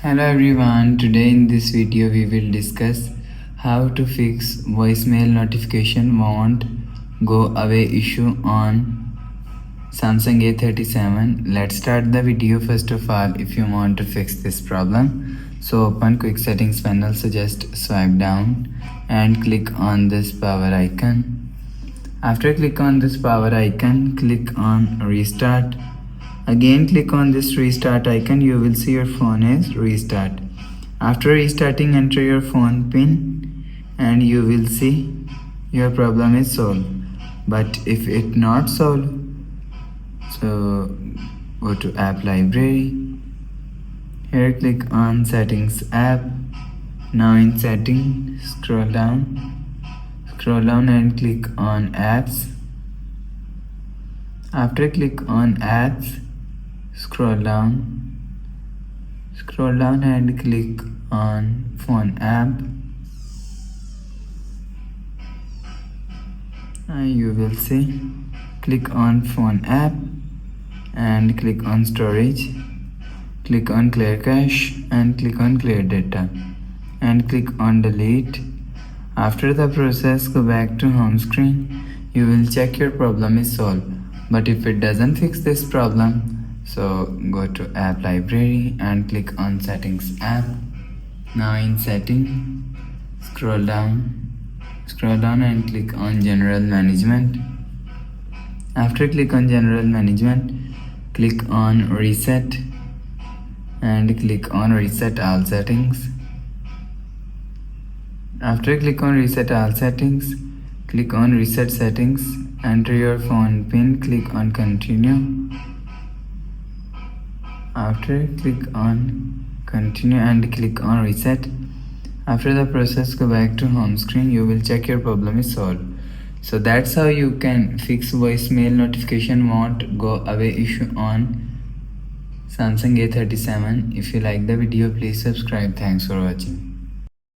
Hello everyone, today in this video we will discuss how to fix voicemail notification won't go away issue on Samsung A37. Let's start the video. First of all, if you want to fix this problem, so open quick settings panel, so just swipe down and click on this power icon. After click on this power icon, click on restart. Again click on this restart icon, you will see your phone is restart. After restarting, enter your phone pin and you will see your problem is solved. But if it not solved, so go to app library. Here click on settings app. Now in settings, scroll down and click on apps. After click on apps, scroll down and click on phone app. And you will see, click on phone app and click on storage, click on clear cache and click on clear data and click on delete. After the process, go back to home screen. You will check your problem is solved. But if it doesn't fix this problem, so go to app library and click on settings app. Now in setting, scroll down and click on general management. After click on general management, click on reset and click on reset all settings. After click on reset all settings, click on reset settings, enter your phone pin, click on continue. After click on continue and click on reset. After the process, go back to home screen. You will check your problem is solved. So that's how you can fix voicemail notification won't go away issue on Samsung A37. If you like the video, please subscribe. Thanks for watching.